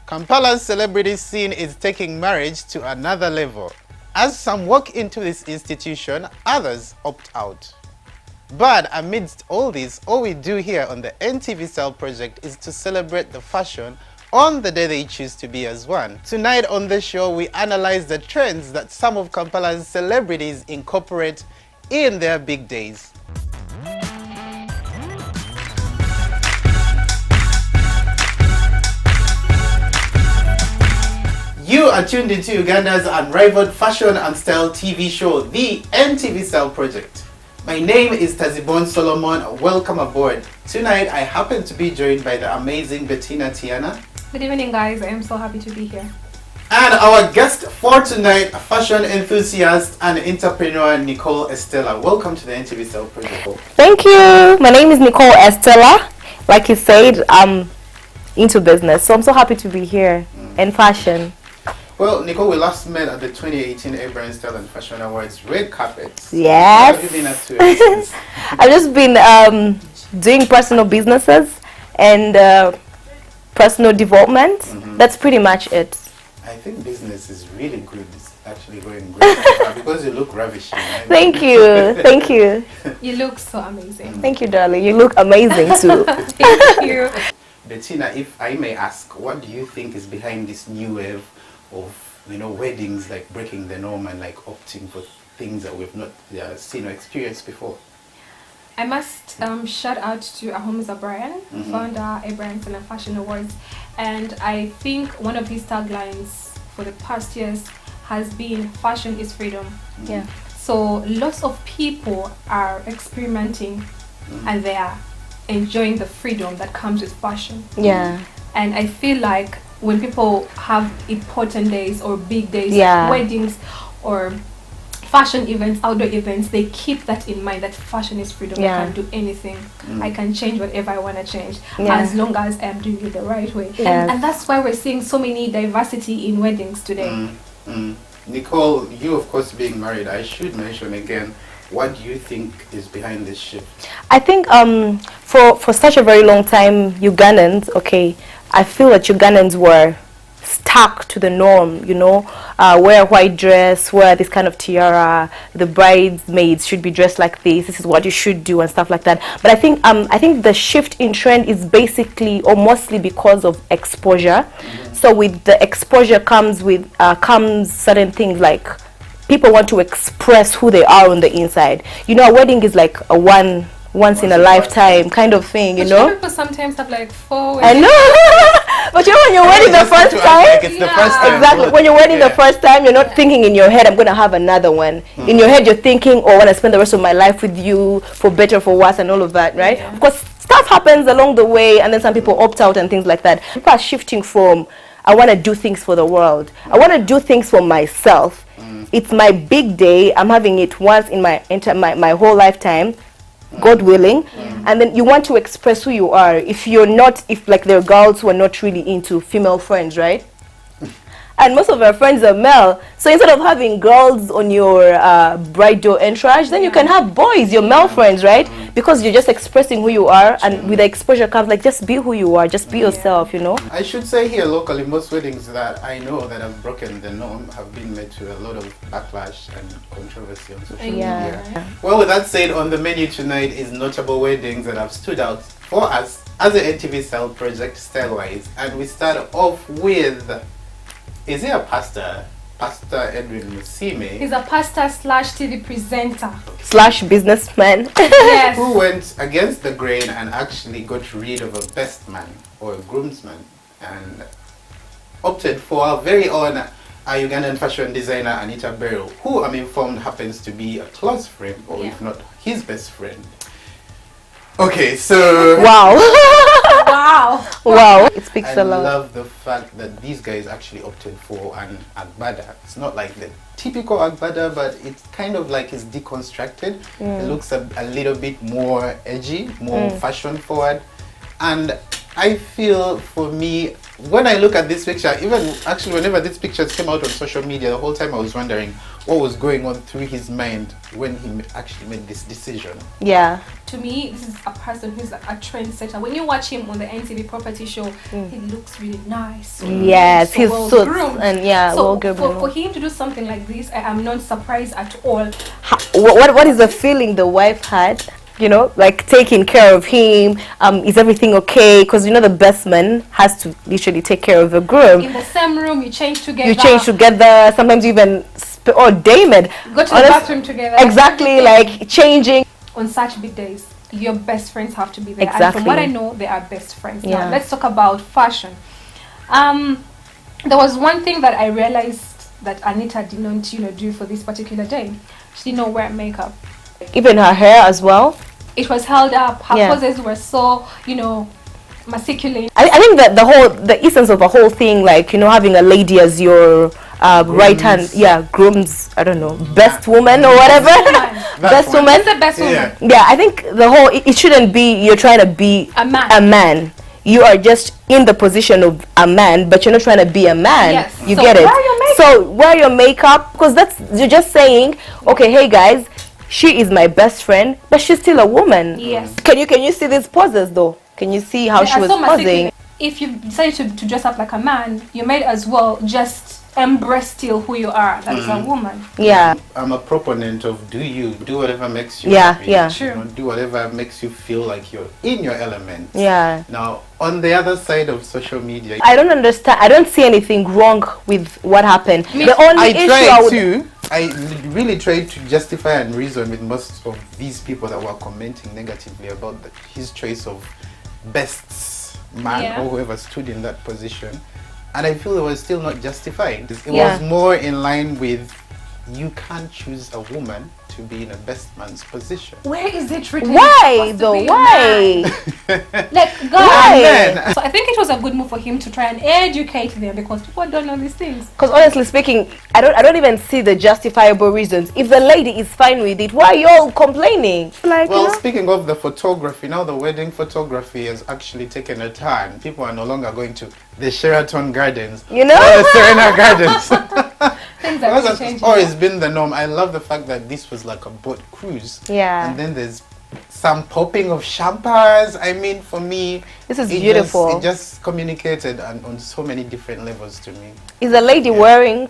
Kampala's celebrity scene is taking marriage to another level. As some walk into this institution, others opt out. But amidst all this, all we do here on the NTV Style project is to celebrate the fashion on the day they choose to be as one. Tonight on the show, we analyze the trends that some of Kampala's celebrities incorporate in their big days. You are tuned into Uganda's unrivaled fashion and style TV show, the NTV Style Project. My name is Tazibon Solomon. Welcome aboard. Tonight, I happen to be joined by the amazing Bettina Tiana. Good evening, guys. I am so happy to be here. And our guest for tonight, fashion enthusiast and entrepreneur Nicole Estella. Welcome to the NTV Style Project. Thank you. My name is Nicole Estella. Like you said, I'm into business, so I'm so happy to be here in fashion. Well, Nicole, we last met at the 2018 Urban Style and Fashion Awards red carpet. Yes. What have you been up to ever since? I've just been doing personal businesses and personal development. That's pretty much it. I think business is really good. It's actually going great because you look ravishing. Thank you. Thank you. You look so amazing. Thank you, darling. You look amazing too. Thank you. Bettina, if I may ask, what do you think is behind this new wave of, weddings like breaking the norm and like opting for things that we've not seen or experienced before? I must shout out to Ahomza Brian, founder Abraham and Fashion Awards, and I think one of his taglines for the past years has been "Fashion is freedom." Yeah. So lots of people are experimenting, and they are enjoying the freedom that comes with fashion. Yeah. And I feel like when people have important days or big days, Yeah. weddings or fashion events, outdoor events, they keep that in mind, that fashion is freedom. Yeah. I can do anything. I can change whatever I want to change, Yeah. as long as I'm doing it the right way. Yes. And that's why we're seeing so many diversity in weddings today. Nicole, you of course being married, I should mention again, what do you think is behind this shift? I think for such a very long time, Ugandans, I feel that Ugandans were stuck to the norm, wear a white dress, wear this kind of tiara, the bridesmaids should be dressed like this is what you should do and stuff like that. But I think the shift in trend is basically or mostly because of exposure. So with the exposure comes certain things like people want to express who they are on the inside. A wedding is like a once in a lifetime kind of thing, But people sometimes have like 4 I know. But when you're wedding the first time, Like it's the first time. exactly. When you're wedding the first time, you're not thinking in your head, I'm gonna have another one. In your head, you're thinking, oh, I want to spend the rest of my life with you, for better, for worse, and all of that, right? Yeah. Of course, stuff happens along the way, and then some people opt out and things like that. People are shifting from, I want to do things for the world. I want to do things for myself. It's my big day. I'm having it once in my whole lifetime. God willing, and then you want to express who you are. If like there are girls who are not really into female friends, right? And most of our friends are male, so instead of having girls on your bridal entourage, then you can have boys, your male friends, right? Because you're just expressing who you are, and with the exposure comes like just be who you are, just be yourself, I should say here locally, most weddings that I know that have broken the norm have been met to a lot of backlash and controversy on social media. Well, with that said, on the menu tonight is notable weddings that have stood out for us as an NTV Style project style-wise, and we start off with, is he a pastor? Pastor Edwin Musime. He's a pastor / TV presenter / businessman. Yes. Who went against the grain and actually got rid of a best man or a groomsman and opted for our very own Ugandan fashion designer Anita Berrow, who I'm informed happens to be a close friend, or if not his best friend. Okay, so Wow. It speaks a lot. I love the fact that these guys actually opted for an agbada. It's not like the typical agbada, but it's kind of like it's deconstructed. It looks a little bit more edgy, more fashion forward. And I feel for me, when I look at this picture, even actually whenever these pictures came out on social media, the whole time I was wondering what was going on through his mind when he actually made this decision. Yeah. To me, this is a person who's a trendsetter. When you watch him on the NTV property show, he looks really nice. Yes, so his well suits groomed. and yeah, So well for him to do something like this, I am not surprised at all. What is the feeling the wife had? You know, like taking care of him. Is everything okay? Because you know the best man has to literally take care of the groom. In the same room, you change together. You change together. Sometimes you even Damon. Go to the bathroom together. Exactly, like changing. On such big days, your best friends have to be there. Exactly. And from what I know, they are best friends. Yeah. Now, let's talk about fashion. There was one thing that I realized that Anita did not, do for this particular day. She did not wear makeup. Even her hair as well. It was held up. Her Yeah. poses were so, masculine. I think that the essence of the whole thing, like having a lady as your right hand, grooms. I don't know, best woman or whatever. Best woman. Who's the best woman? Yeah, I think the whole it shouldn't be you're trying to be A man. A man. You are just in the position of a man, but you're not trying to be a man. Yes. You So get it. wear your makeup. So wear your makeup, because you're just saying, okay, hey guys, she is my best friend, but she's still a woman. Yes. Can you see these poses though? Can you see how They she are was so masculine. posing? If you decided to dress up like a man, you might as well just embrace still who you are. That is a woman. Yeah. I'm a proponent of do whatever makes you Yeah, happy. yeah. True. Do whatever makes you feel like you're in your element. Yeah. Now, on the other side of social media, I don't understand. I don't see anything wrong with what happened. The only I issue tried I really tried to justify and reason with most of these people that were commenting negatively about his choice of best man or whoever stood in that position. And I feel it was still not justified. It was more in line with you can't choose a woman to be in a best man's position. Where is it written? Why though? Why? Like, God. So I think it was a good move for him to try and educate them, because people don't know these things. Because honestly speaking, I don't even see the justifiable reasons. If the lady is fine with it, why are you all complaining? Like, well, speaking of the photography, now the wedding photography has actually taken a turn. People are no longer going to the Sheraton Gardens, or the Serena Gardens. Things are really changing. Always been the norm. I love the fact that this was like a boat cruise. Yeah. And then there's some popping of champagnes. I mean, for me, this is beautiful. It just communicated on so many different levels to me. Is the lady wearing?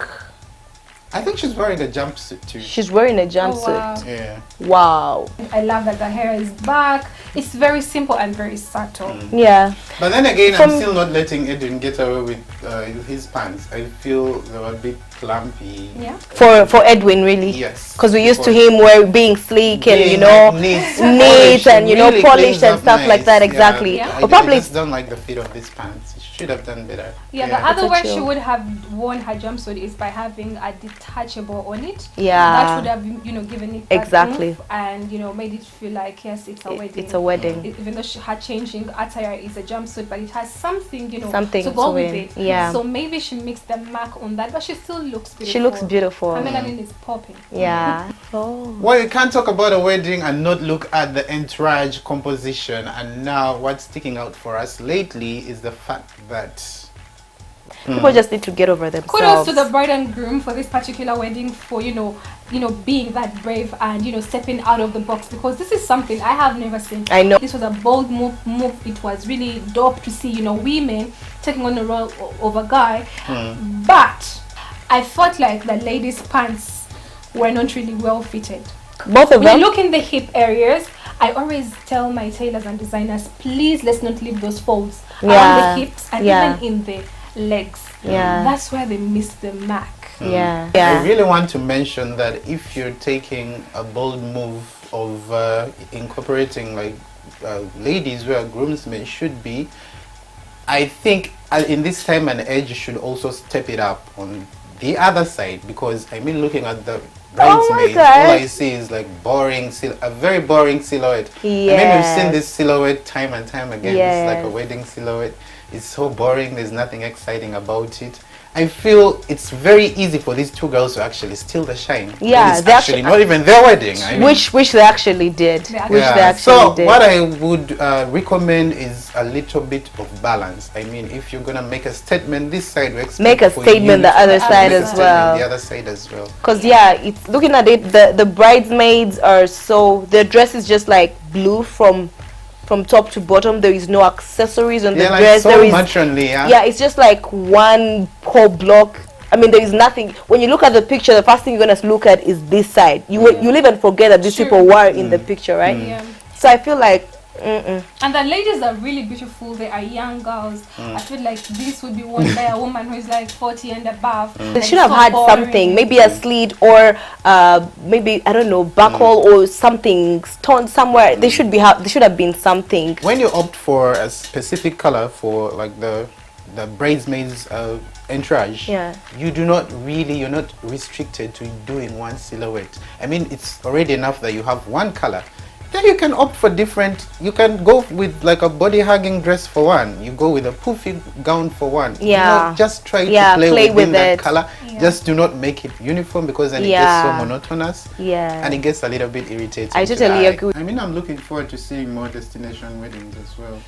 I think she's wearing a jumpsuit too. She's wearing a jumpsuit. Oh, wow. Yeah. Wow. I love that the hair is back. It's very simple and very subtle. Yeah. But then again, I'm still not letting Edwin get away with his pants. I feel they were a bit clumpy. Yeah. For Edwin, really. Yes. Because we used to him being sleek and neat and really polished and stuff nice. like that. Exactly. Yeah. I probably just don't like the fit of these pants. She should have done better. Yeah, the other It's a way she chill. would have worn her jumpsuit is by having a detachable on it. Yeah. That would have, given it that Exactly. oomph and, made it feel like, yes, it's a wedding. It's a wedding. Even though her changing attire is a jumpsuit, but it has something, Something to go to with it. it. Yeah. So maybe she mixed the mark on that, but she still looks beautiful. She looks beautiful. Her melanin is popping. Yeah. Oh. Well, you can't talk about a wedding and not look at the entourage composition. And now what's sticking out for us lately is the fact that People just need to get over themselves. Kudos to the bride and groom for this particular wedding, for being that brave and stepping out of the box, because this is something I have never seen. I know. This was a bold move. It was really dope to see women taking on the role of a guy. But I felt like the ladies' pants were not really well fitted. Both of When them. you look in the hip areas, I always tell my tailors and designers, please let's not leave those folds around the hips and even in the legs. Yeah. That's where they miss the mark. Yeah. I really want to mention that if you're taking a bold move of incorporating ladies where groomsmen should be, I think in this time and age you should also step it up on the other side, because looking at the bridesmaids, all I see is like a very boring silhouette. We've seen this silhouette time and time again. It's like a wedding silhouette. It's so boring. There's nothing exciting about it. I feel it's very easy for these two girls to actually steal the shine. Yeah, it's actually not even their wedding. I mean. Which they actually did. So what I would recommend is a little bit of balance. I mean, if you're gonna make a statement this side, make a statement the other side as well. The other side as well. Because it's looking at it. The bridesmaids are their dress is just like blue from top to bottom. There is no accessories on the dress. So much only, yeah, it's just like one whole block. I mean, there is nothing. When you look at the picture, the first thing you're gonna look at is this side. You'll even forget that these people were in the picture, right? Yeah. So I feel like and the ladies are really beautiful. They are young girls. I feel like this would be worn by a woman who is like 40 and above. They should have had something, maybe a slit or maybe, I don't know, buckle or something torn somewhere. They should have been something. When you opt for a specific color for like the bridesmaids entourage, you're not restricted to doing one silhouette. I mean, it's already enough that you have one color. Then you can opt for different. You can go with like a body hugging dress for one. You go with a poofy gown for one. Yeah. Just try to play within that color. Yeah. Just do not make it uniform because then it gets so monotonous. Yeah. And it gets a little bit irritating. I totally agree. I mean, I'm looking forward to seeing more destination weddings as well.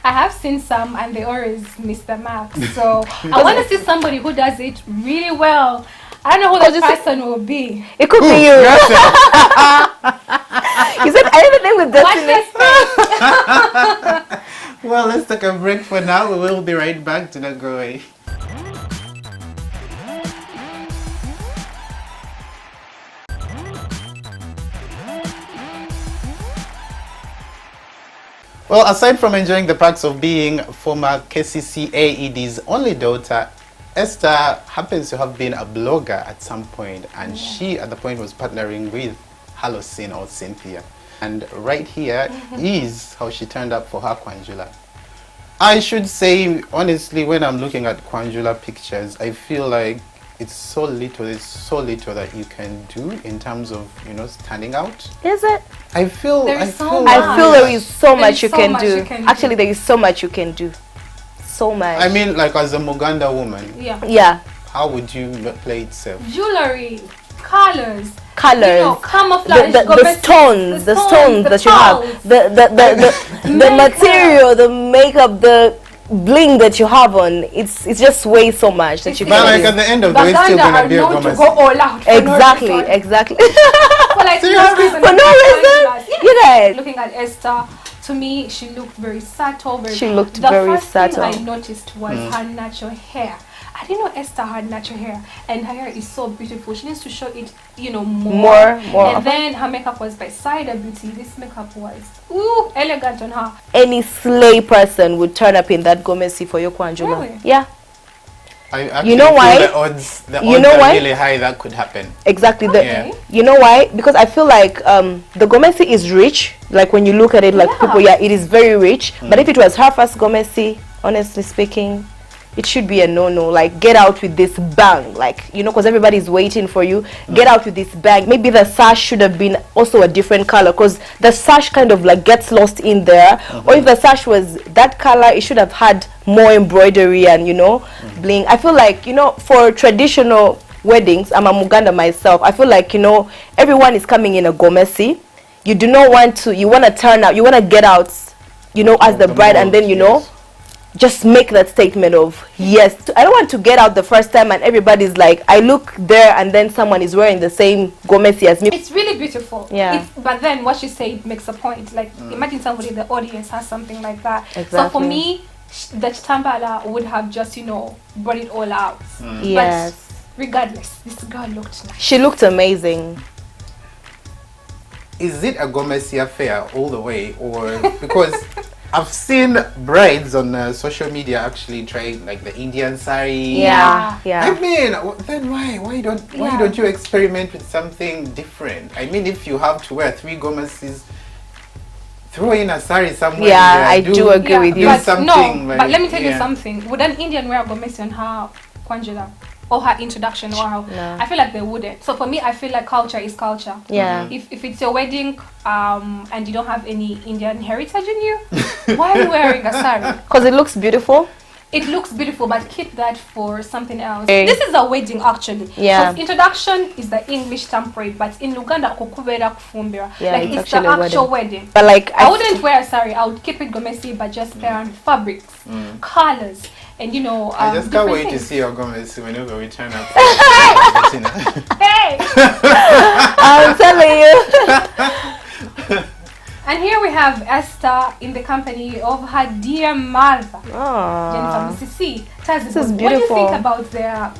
I have seen some and they always miss the mark. So I want to see somebody who does it really well. I don't know who the person will be. It could be you. You said everything with destiny. Well, let's take a break for now. We will be right back to the giveaway. Well, aside from enjoying the perks of being former KCC AED's only daughter, Esther happens to have been a blogger at some point, and she at the point was partnering with Halocene or Cynthia. And right here is how she turned up for her Kwanjula. I should say, honestly, when I'm looking at Kwanjula pictures, I feel like it's so little that you can do in terms of, standing out. Is it? I feel there is so much you can do. Actually, there is so much you can do. So much. I mean, like as a Muganda woman. Yeah. How would you play it safe? Jewelry, colors, camouflage, the stones that you have, the material, the makeup, the bling that you have on. It's just way so much that you can. But like at the end of the day, it's still gonna be a to go all out. Exactly. For like no reason. For no reason. Yeah. Looking at Esther, to me, she looked very subtle. She looked very subtle. The first thing I noticed was her natural hair. I didn't know Esther had natural hair, and her hair is so beautiful. She needs to show it, more. And then her makeup was by Cider Beauty. This makeup was elegant on her. Any slay person would turn up in that Gomesi for your Kwanjula. Really? Yeah. I actually you know why? The odds are really high that could happen. Exactly. You know why? Because I feel like the Gomesi is rich. Like when you look at it, like people, it is very rich. But if it was her first Gomesi, honestly speaking, it should be a no-no. Like, get out with this bang, like, because everybody's waiting for you. Get out with this bang. Maybe the sash should have been also a different color, because the sash kind of like gets lost in there. Or if the sash was that color, it should have had more embroidery and bling. I feel like for traditional weddings, I'm a Muganda myself, I feel like everyone is coming in a Gomesi. You do not want to, you want to turn out, you want to get out as the bride, and then just make that statement of yes. I don't want to get out the first time and everybody's like, I look there and then someone is wearing the same Gomesi as me. It's really beautiful. Yeah. But then what you say makes a point. Like imagine somebody in the audience has something like that. Exactly. So for me, the Chitambala would have just brought it all out. Yes. But regardless, this girl looked nice. She looked amazing. Is it a Gomesi affair all the way, or because I've seen brides on social media actually try like the Indian sari. Yeah. I mean, then why don't you experiment with something different? I mean, if you have to wear 3 Gomesis, throw in a sari somewhere. Yeah, I do agree with you. But but let me tell you something. Would an Indian wear a Gomesi on her Kwanjula? Or her introduction, or how I feel like they wouldn't. So for me, I feel like culture is culture. Yeah. If it's your wedding and you don't have any Indian heritage in you, why are you wearing a sari? Because it looks beautiful. it looks beautiful, but keep that for something else. Okay. This is a wedding actually. Yeah. Because introduction is the English template, but in Uganda, kukubera kufumbira. Yeah, like it's the actual wedding. But like I wouldn't wear a sari. I would keep it gomesi, but just pair on fabrics, colors, and you know. I just can't wait things. to see your gomesi whenever we turn up. Hey! I'm telling you. And here we have Esther in the company of her dear mother, Oh. Jennifer Musisi. Taz, This is what do you beautiful. think about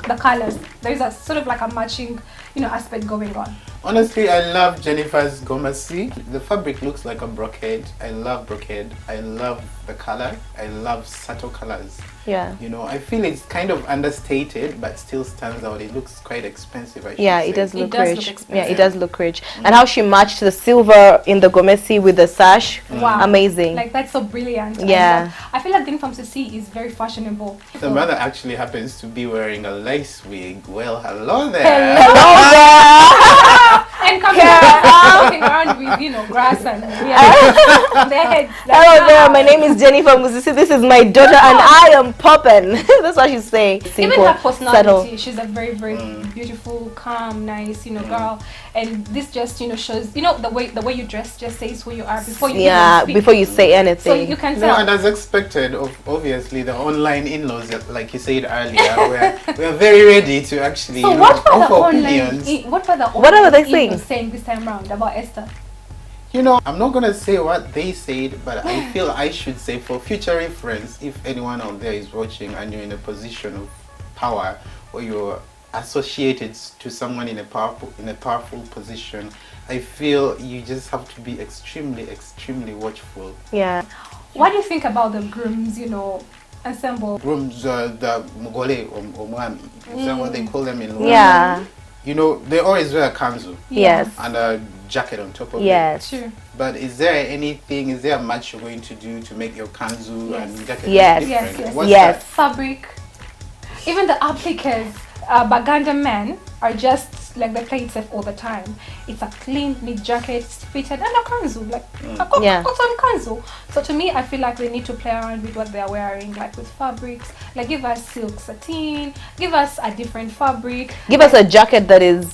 the colors? There's a sort of like a matching, you know, aspect going on. Honestly, I love Jennifer's gomesi. The fabric looks like a brocade. I love brocade. I love the color. I love subtle colors. Yeah. You know, I feel it's kind of understated, but still stands out. It looks quite expensive. I should Yeah, say. it does look does rich. look expensive. Yeah, it does look rich. And how she matched the silver in the gomesi with the sash. Wow. Amazing. Like, that's so brilliant. Yeah. I feel like Jennifer Musisi is very fashionable. The mother actually happens to be wearing a lace wig. Well, hello there. Hello there. And coming walking around with, you know, grass and their heads. Hello there. My name is Jennifer Musisi. This is my daughter, and I am popping. That's what she's saying. Even Simple, her personality, subtle. she's a very, very beautiful, calm, nice, you know, girl. And this just, you know, shows, you know, the way you dress just says who you are before you Yeah, even speak. before you say anything. So you can No, tell. and as expected, obviously the online in-laws, like you said earlier, we're very ready to actually So you know, what were the offer online? opinions. What were the What are they online saying? saying this time around about Esther? You know, I'm not gonna say what they said, but I feel I should say for future reference, if anyone out there is watching and you're in a position of power or you're associated to someone in a powerful position, I feel you just have to be extremely watchful. Yeah. What do you think about the grooms, you know, ensemble? Grooms, the mugole or mwami, is that what they call them in Rwanda? Yeah. You know, they always wear a kanzu Yes. and a jacket on top of it. Yes. Sure. But is there much you're going to do to make your kanzu and jacket Yes. different? Yes. What's Yes. Fabric. Even the applicants, Baganda men are just like they play it safe all the time. It's a clean, neat jacket, it's fitted, and a kanzu, like a Yeah. cotton kanzu. So to me, I feel like they need to play around with what they're wearing, like with fabrics. Like give us silk sateen, give us a different fabric Give us a jacket that is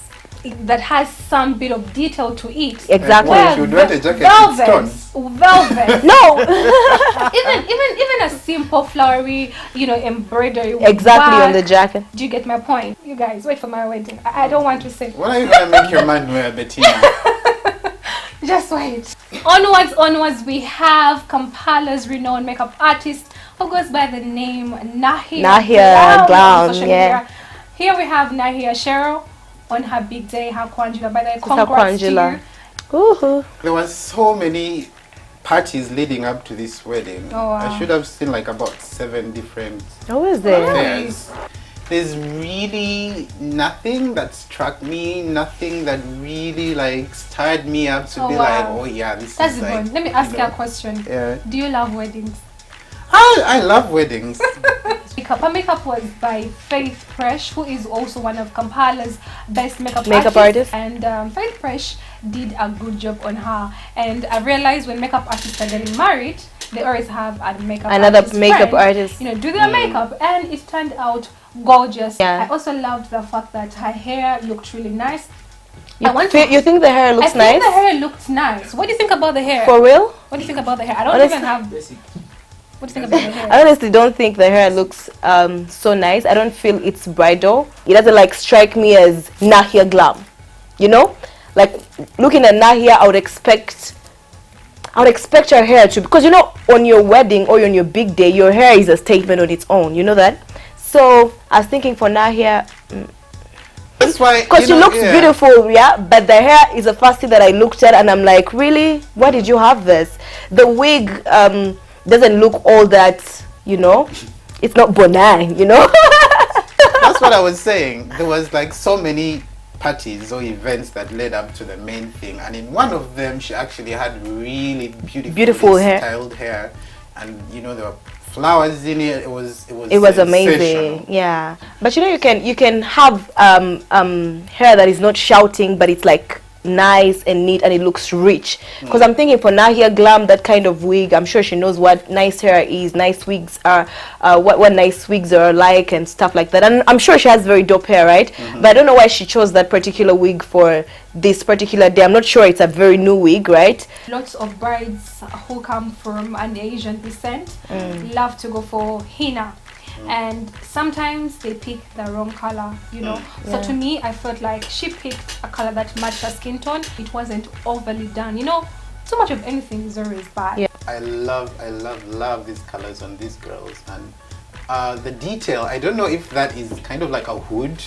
that has some bit of detail to it. exactly. Well, you want a jacket with stones? Velvet. No. even a simple flowery, you know, embroidery. Exactly on work. the jacket. Do you get my point? You guys, wait for my wedding. I don't want to say. What are you gonna make your man wear, Bettina? Just wait. Onwards, we have Kampala's renowned makeup artist who goes by the name Nahia Glam, on social yeah. media. Here we have Nahia Cheryl on her big day, her Kwanjula. By the way, It's her congrats to Kwanjula. you. Woohoo. There was so many parties leading up to this wedding. Oh, wow. I should have seen like about 7 different How is there? affairs. There's really nothing that struck me, nothing that really like stirred me up to Oh, be wow. like, oh yeah, this That's is the like. point. Let me ask you you know, a question. Yeah. Do you love weddings? I love weddings. Her makeup was by Faith Presh, who is also one of Kampala's best makeup artists. And Faith Presh did a good job on her. And I realized when makeup artists are getting married, they always have a Another artist makeup friend, artist. you know, do their makeup, and it turned out gorgeous. Yeah. I also loved the fact that her hair looked really nice. You think the hair looks I think nice? the hair looked nice. What do you think about the hair? For real? What do you think about the hair? I don't Honestly- even have. What do you think about the hair? I honestly don't think the hair looks so nice. I don't feel it's bridal. It doesn't like strike me as Nahia Glam. You know? Like looking at Nahia, I would expect her hair to, because you know, on your wedding or on your big day, your hair is a statement on its own. You know that? So I was thinking for Nahia, That's why. because she looks beautiful, yeah, but the hair is the first thing that I looked at, and I'm like, really? Why did you have this? The wig doesn't look all that, you know, it's not bonai, you know. That's what I was saying. There was like so many parties or events that led up to the main thing, and in one of them she actually had really Beautiful hair. styled hair, and you know there were flowers in it. It was amazing, sensational. yeah. But you know, you can have hair that is not shouting, but it's like nice and neat and it looks rich. Because I'm thinking for Nahia Glam, that kind of wig, I'm sure she knows what nice hair is, nice wigs are, what nice wigs are like and stuff like that. And I'm sure she has very dope hair, right? But I don't know why she chose that particular wig for this particular day. I'm not sure it's a very new wig, right? Lots of brides who come from an Asian descent love to go for henna. And sometimes they pick the wrong color, you know. So to me, I felt like she picked a color that matched her skin tone. It wasn't overly done, you know. Too much of anything is always bad. Yeah. I love these colors on these girls, and the detail. I don't know if that is kind of like a hood.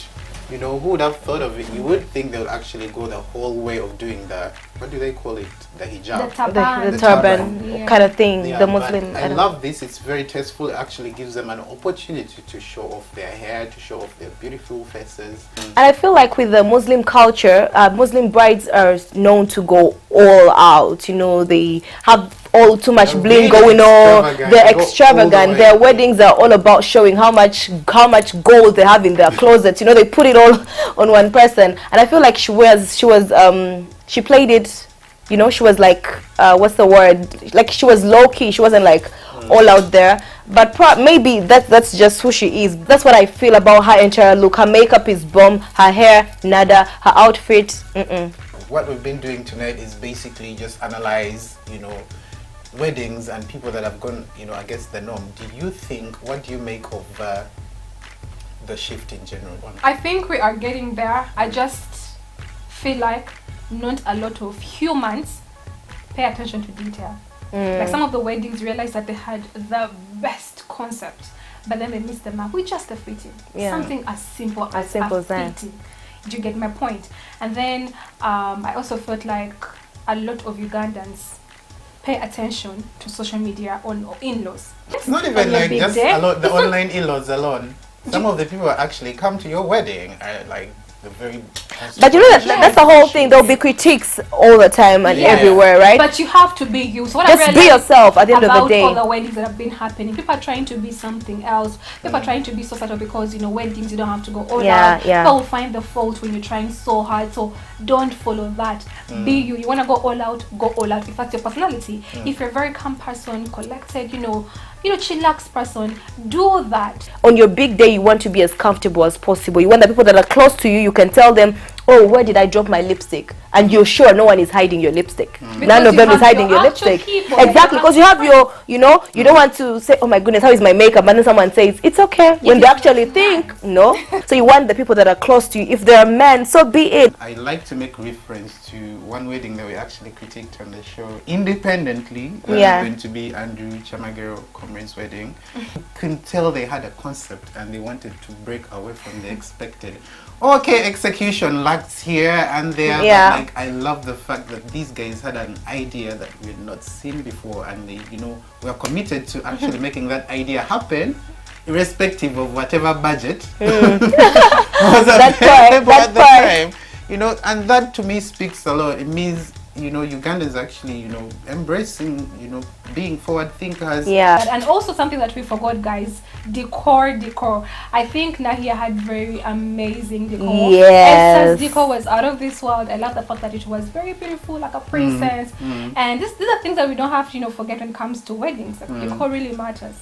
You know, who would have thought of it? You would think they would actually go the whole way of doing the, what do they call it? The hijab. The The turban kind of thing, Yeah, the but Muslim. I love this. It's very tasteful. It actually gives them an opportunity to show off their hair, to show off their beautiful faces. And I feel like with the Muslim culture, Muslim brides are known to go all out. You know, they have all too much They're bling really going on. extravagant. They're They go all the extravagant. way. Their weddings are all about showing how much gold they have in their closet. You know, they put it all on one person. And I feel like she played it. You know, she was like, what's the word? Like she was low key. She wasn't like all out there. But maybe that's just who she is. That's what I feel about her entire look. Her makeup is bomb. Her hair, nada. Her outfit, What we've been doing tonight is basically just analyze, you know, weddings and people that have gone, you know, against the norm. What do you make of the shift in general? I think we are getting there. I just feel like not a lot of humans pay attention to detail. Like some of the weddings realized that they had the best concept, but then they missed the mark with just the fitting. Something as simple as that. Fitting. Do you get my point? And then I also felt like a lot of Ugandans pay attention to social media on in-laws. It's not even like just the online in-laws alone. Some of the people that actually come to your wedding are like the very... But you know that's the whole thing. There'll be critiques all the time and everywhere, right? But you have to be you. So what just be yourself at the end of the day. About all the weddings that have been happening, people are trying to be something else. People are trying to be so subtle because, you know, weddings you don't have to go all out. People will find the fault when you're trying so hard. So don't follow that. Be you. You want to go all out, go all out. If that's your personality. If you're a very calm person, collected, you know, chillax person, do that. On your big day, you want to be as comfortable as possible. You want the people that are close to you, you can tell them, oh, where did I drop my lipstick? And you're sure no one is hiding your lipstick. None of them is hiding your lipstick. Exactly, because you have your, you know, you don't want to say, oh my goodness, how is my makeup? And then someone says, it's okay. When they actually think, no. So you want the people that are close to you. If they're men, so be it. I like to make reference to one wedding that we actually critiqued on the show independently. That was going to be Andrew Chamagero Comrade's wedding. You can tell they had a concept and they wanted to break away from the expected. Okay, execution lacked here and there, but like I love the fact that these guys had an idea that we had not seen before, and they, you know, were committed to actually making that idea happen, irrespective of whatever budget was at the time. You know, and that to me speaks a lot. It means, you know, Ugandans actually, you know, embracing, you know, being forward thinkers. And also something that we forgot, guys, decor. I think Nahia had very amazing decor. Esther's decor was out of this world. I love the fact that it was very beautiful, like a princess. And these are things that we don't have to, you know, forget when it comes to weddings. Like, decor really matters.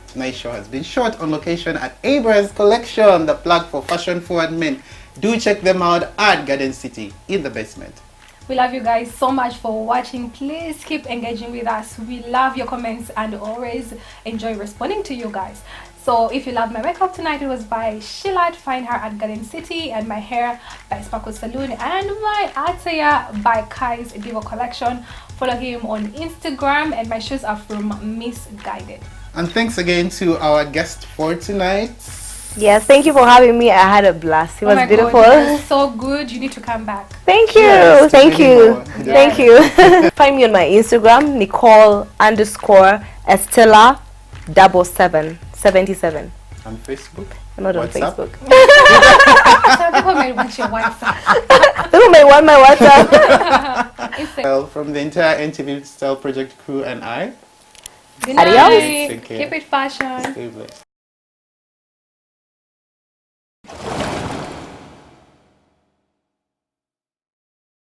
Tonight's show has been shot on location at Abra's Collection, the plug for fashion forward men. Do check them out at Garden City in the basement. We love you guys so much for watching. Please keep engaging with us. We love your comments and always enjoy responding to you guys. So if you love my makeup tonight, it was by Shilat. Find her at Garden City, and my hair by Sparkle Saloon, and my attire by Kai's Diva Collection. Follow him on Instagram, and my shoes are from Misguided. And thanks again to our guest for tonight. Yes, thank you for having me. I had a blast. It was beautiful. God, it was so good. You need to come back. Thank you. Thank you. Thank you. Find me on my Instagram, Nicole_Estella77. On Facebook? I'm not on Facebook. Some people may want your WhatsApp. People may want my WhatsApp. Well, from the entire NTV Style Project crew and I. Good night. Adios. Keep it fashion. Stay blessed.